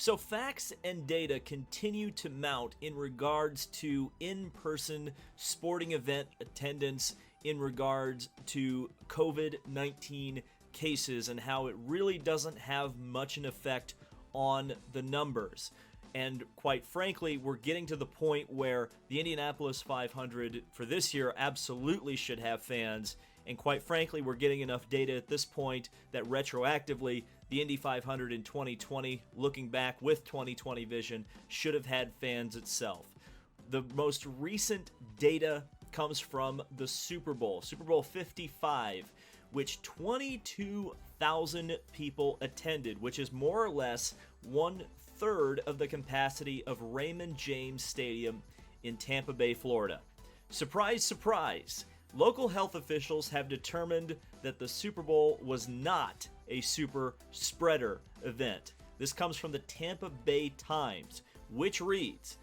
So facts and data continue to mount in regards to in-person sporting event attendance, in regards to COVID-19 cases, and how it really doesn't have much an effect on the numbers. And quite frankly, we're getting to the point where the Indianapolis 500 for this year absolutely should have fans. And quite frankly, we're getting enough data at this point that retroactively, the Indy 500 in 2020, looking back with 2020 vision, should have had fans itself. The most recent data comes from the Super Bowl 55, which 22,000 people attended, which is more or less 1/3 of the capacity of Raymond James Stadium in Tampa Bay, Florida. Surprise, surprise! Local health officials have determined that the Super Bowl was not a super spreader event. This comes from the Tampa Bay Times, which reads,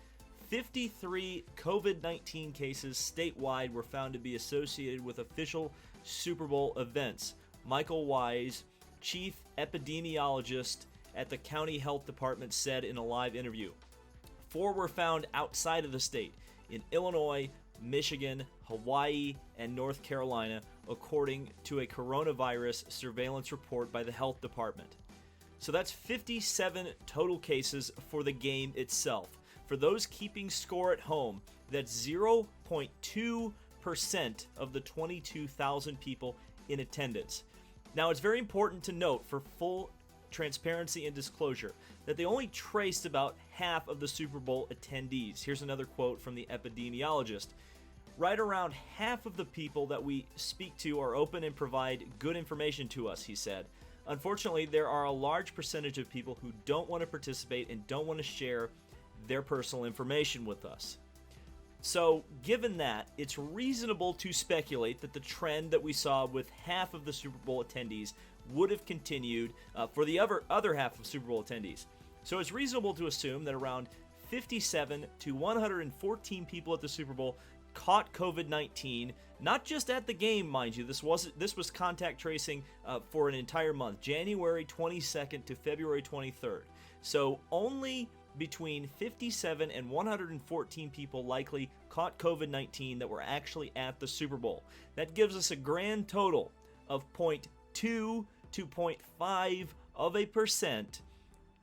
53 COVID-19 cases statewide were found to be associated with official Super Bowl events. Michael Wise, chief epidemiologist at the county health department, said in a live interview. 4 were found outside of the state, in Illinois, Michigan, Hawaii, and North Carolina, according to a coronavirus surveillance report by the health department. So that's 57 total cases for the game itself. For those keeping score at home, that's 0.2% of the 22,000 people in attendance. Now, it's very important to note, for full transparency and disclosure, that they only traced about half of the Super Bowl attendees. Here's another quote from the epidemiologist. Right around half of the people that we speak to are open and provide good information to us, he said. Unfortunately, there are a large percentage of people who don't want to participate and don't want to share their personal information with us. So, given that, it's reasonable to speculate that the trend that we saw with half of the Super Bowl attendees would have continued for the other half of Super Bowl attendees. So it's reasonable to assume that around 57 to 114 people at the Super Bowl caught COVID-19, not just at the game, mind you. This was contact tracing for an entire month, January 22nd to February 23rd. So only between 57 and 114 people likely caught COVID-19 that were actually at the Super Bowl. That gives us a grand total of 0.2 to 0.5%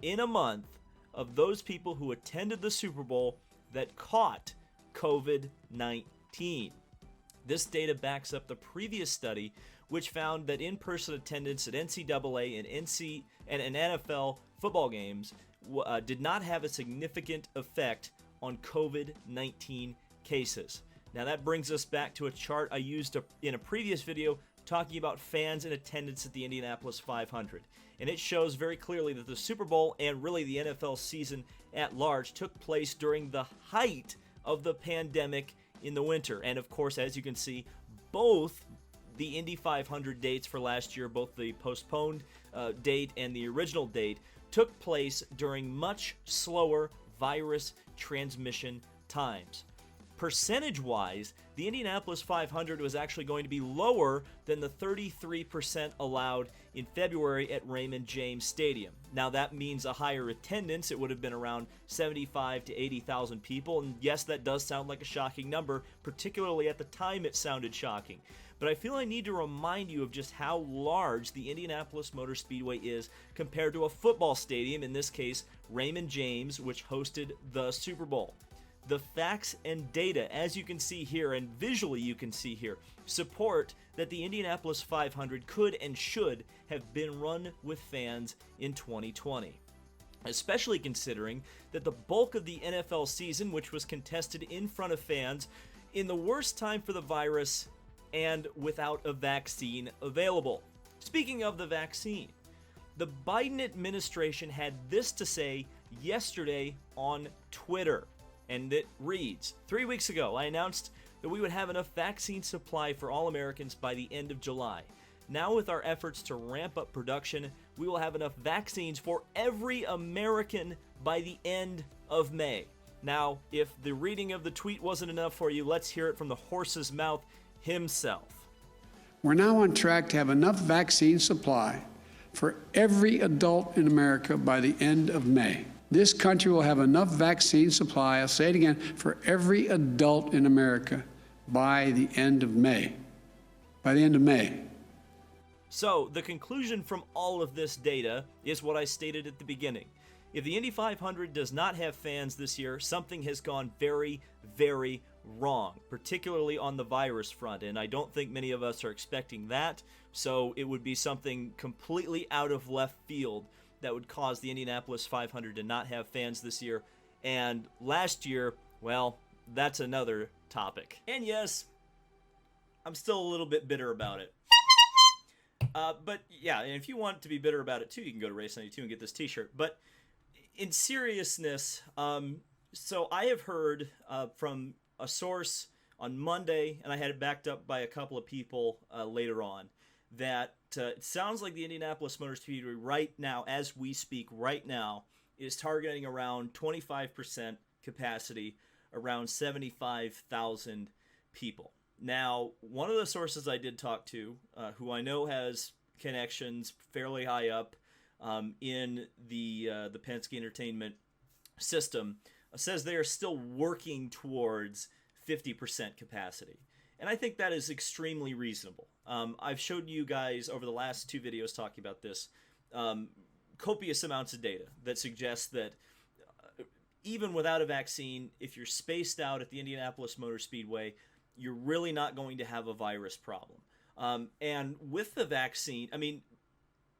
in a month of those people who attended the Super Bowl that caught COVID-19. This data backs up the previous study, which found that in-person attendance at NCAA and NFL football games did not have a significant effect on COVID-19 cases. Now that brings us back to a chart I used in a previous video talking about fans in attendance at the Indianapolis 500. And it shows very clearly that the Super Bowl and really the NFL season at large took place during the height of the pandemic in the winter. And of course, as you can see, both the Indy 500 dates for last year, both the postponed date and the original date, took place during much slower virus transmission times. Percentage-wise, the Indianapolis 500 was actually going to be lower than the 33% allowed in February at Raymond James Stadium. Now that means a higher attendance. It would have been around 75 to 80,000 people, and yes, that does sound like a shocking number, particularly at the time it sounded shocking. But I feel I need to remind you of just how large the Indianapolis Motor Speedway is compared to a football stadium, in this case, Raymond James, which hosted the Super Bowl. The facts and data, as you can see here, and visually you can see here, support that the Indianapolis 500 could and should have been run with fans in 2020. Especially considering that the bulk of the NFL season, which was contested in front of fans, in the worst time for the virus and without a vaccine available. Speaking of the vaccine, the Biden administration had this to say yesterday on Twitter. And it reads, 3 weeks ago, I announced that we would have enough vaccine supply for all Americans by the end of July. Now with our efforts to ramp up production, we will have enough vaccines for every American by the end of May. Now, if the reading of the tweet wasn't enough for you, let's hear it from the horse's mouth himself. We're now on track to have enough vaccine supply for every adult in America by the end of May. this country will have enough vaccine supply, I'll say it again, for every adult in America by the end of May. By the end of May. So, the conclusion from all of this data is what I stated at the beginning. If the Indy 500 does not have fans this year, something has gone very, very wrong, particularly on the virus front, and I don't think many of us are expecting that, so it would be something completely out of left field that would cause the Indianapolis 500 to not have fans this year. And last year, well, that's another topic. And yes, I'm still a little bit bitter about it. But yeah, and if you want to be bitter about it too, you can go to Race 92 and get this t-shirt. But in seriousness, so I have heard from a source on Monday, and I had it backed up by a couple of people later on, that it sounds like the Indianapolis Motor Speedway right now, as we speak right now, is targeting around 25% capacity, around 75,000 people. Now, one of the sources I did talk to, who I know has connections fairly high up in the Penske Entertainment system, says they are still working towards 50% capacity. And I think that is extremely reasonable. I've showed you guys over the last 2 videos talking about this copious amounts of data that suggests that even without a vaccine, if you're spaced out at the Indianapolis Motor Speedway, you're really not going to have a virus problem. And with the vaccine, I mean,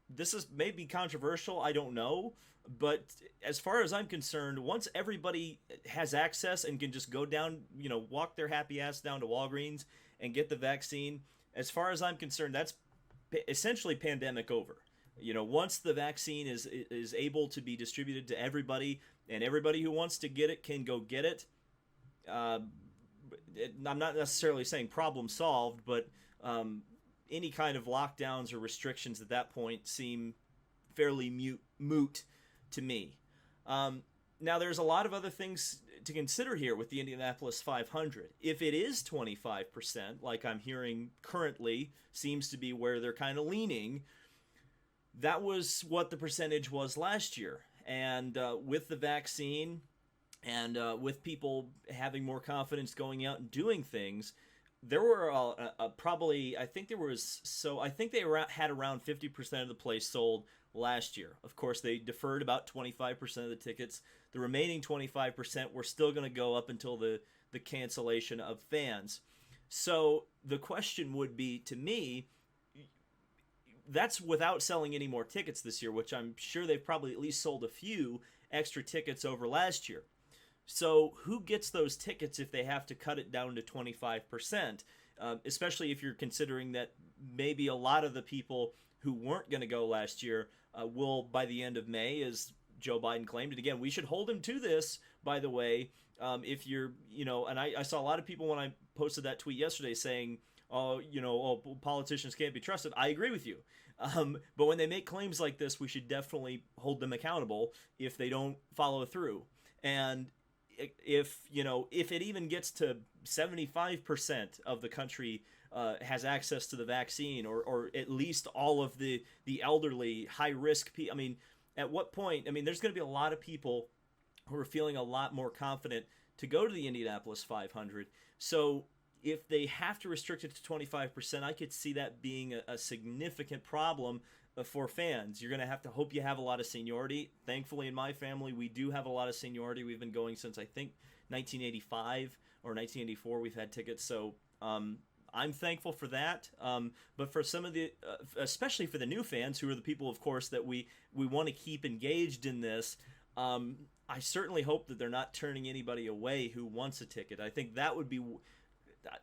this is maybe controversial, I don't know, but as far as I'm concerned, once everybody has access and can just go down, walk their happy ass down to Walgreens and get the vaccine, as far as I'm concerned, that's essentially pandemic over. Once the vaccine is able to be distributed to everybody, and everybody who wants to get it can go get it, I'm not necessarily saying problem solved, but any kind of lockdowns or restrictions at that point seem fairly moot to me. Now, there's a lot of other things to consider here with the Indianapolis 500. If it is 25%, like I'm hearing currently seems to be where they're kind of leaning, that was what the percentage was last year. And with the vaccine and with people having more confidence going out and doing things, there were probably, I think they had around 50% of the place sold last year. Of course, they deferred about 25% of the tickets. The remaining 25% were still going to go up until the cancellation of fans. So the question would be, to me, that's without selling any more tickets this year, which I'm sure they've probably at least sold a few extra tickets over last year. So who gets those tickets if they have to cut it down to 25%, especially if you're considering that maybe a lot of the people who weren't going to go last year will, by the end of May, as Joe Biden claimed. And again, we should hold him to this, by the way, if you're, and I saw a lot of people when I posted that tweet yesterday saying, politicians can't be trusted. I agree with you. But when they make claims like this, we should definitely hold them accountable if they don't follow through. And if it even gets to 75% of the country has access to the vaccine, or at least all of the elderly, high-risk people, I mean, at what point, there's going to be a lot of people who are feeling a lot more confident to go to the Indianapolis 500. So if they have to restrict it to 25%, I could see that being a significant problem for fans. You're going to hope you have a lot of seniority. Thankfully, in my family, we do have a lot of seniority. We've been going since, I think, 1985 or 1984 we've had tickets. So I'm thankful for that. But for some of the, especially for the new fans, who are the people, of course, that we want to keep engaged in this, I certainly hope that they're not turning anybody away who wants a ticket. I think that would be...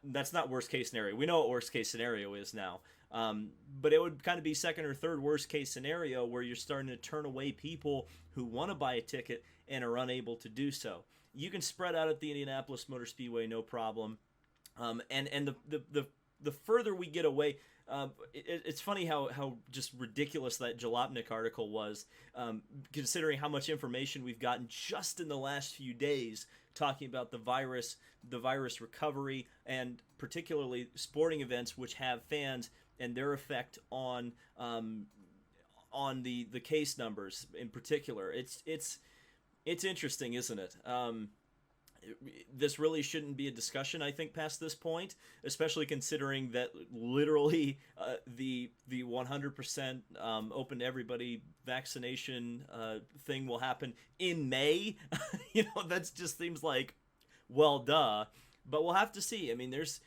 That's not worst case scenario. We know what worst case scenario is now. But it would kind of be second or third worst case scenario where you're starting to turn away people who want to buy a ticket and are unable to do so. You can spread out at the Indianapolis Motor Speedway, no problem. And the further we get away, it's funny how just ridiculous that Jalopnik article was, considering how much information we've gotten just in the last few days talking about the virus recovery, and particularly sporting events which have fans and their effect on the case numbers in particular. It's It's interesting, isn't it? This really shouldn't be a discussion, I think, past this point, especially considering that literally the 100% open to everybody vaccination thing will happen in May. That just seems like, well, duh. But we'll have to see. I mean, there's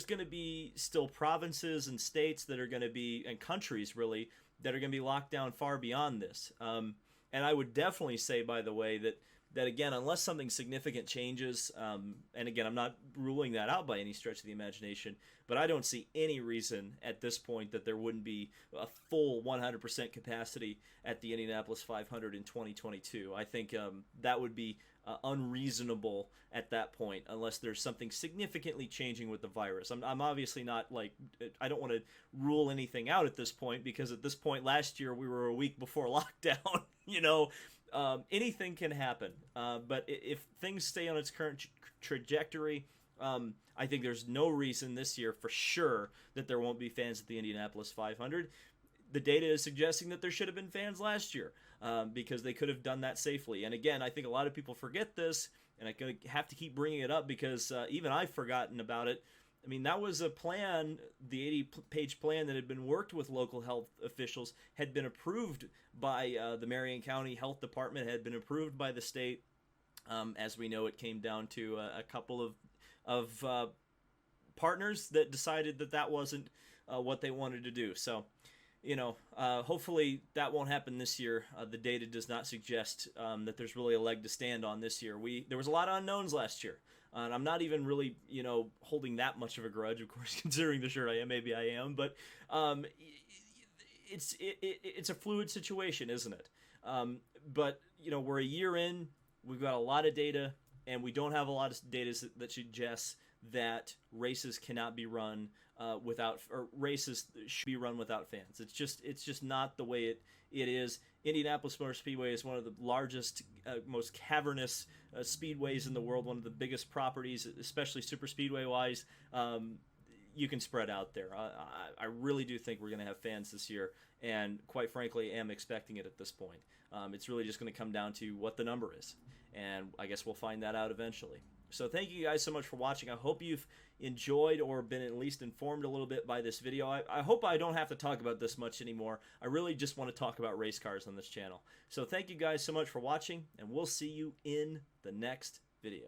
going to be still provinces and states that are going to be, and countries really, that are going to be locked down far beyond this. And I would definitely say, by the way, that again, unless something significant changes, and again, I'm not ruling that out by any stretch of the imagination, but I don't see any reason at this point that there wouldn't be a full 100% capacity at the Indianapolis 500 in 2022. I think that would be unreasonable at that point unless there's something significantly changing with the virus. I'm obviously not like, I don't want to rule anything out at this point, because at this point last year we were a week before lockdown. Anything can happen. But if things stay on its current trajectory, I think there's no reason this year for sure that there won't be fans at the Indianapolis 500. The data is suggesting that there should have been fans last year, because they could have done that safely. And again, I think a lot of people forget this, and I'm going to have to keep bringing it up because even I've forgotten about it. I mean, that was a plan, the 80-page plan that had been worked with local health officials, had been approved by the Marion County Health Department, had been approved by the state. As we know, it came down to a couple of partners that decided that wasn't what they wanted to do. So, hopefully that won't happen this year. The data does not suggest that there's really a leg to stand on this year. There was a lot of unknowns last year. And I'm not even really, holding that much of a grudge, of course, considering the shirt I am. Maybe I am, but it's a fluid situation, isn't it? But we're a year in. We've got a lot of data, and we don't have a lot of data that suggests that races cannot be run races should be run without fans. It's just not the way it is. Indianapolis Motor Speedway is one of the largest, most cavernous speedways in the world, one of the biggest properties, especially super speedway wise. You can spread out there. I really do think we're going to have fans this year, and quite frankly, am expecting it at this point. It's really just going to come down to what the number is, and I guess we'll find that out eventually. So thank you guys so much for watching. I hope you've enjoyed or been at least informed a little bit by this video. I hope I don't have to talk about this much anymore. I really just want to talk about race cars on this channel. So thank you guys so much for watching, and we'll see you in the next video.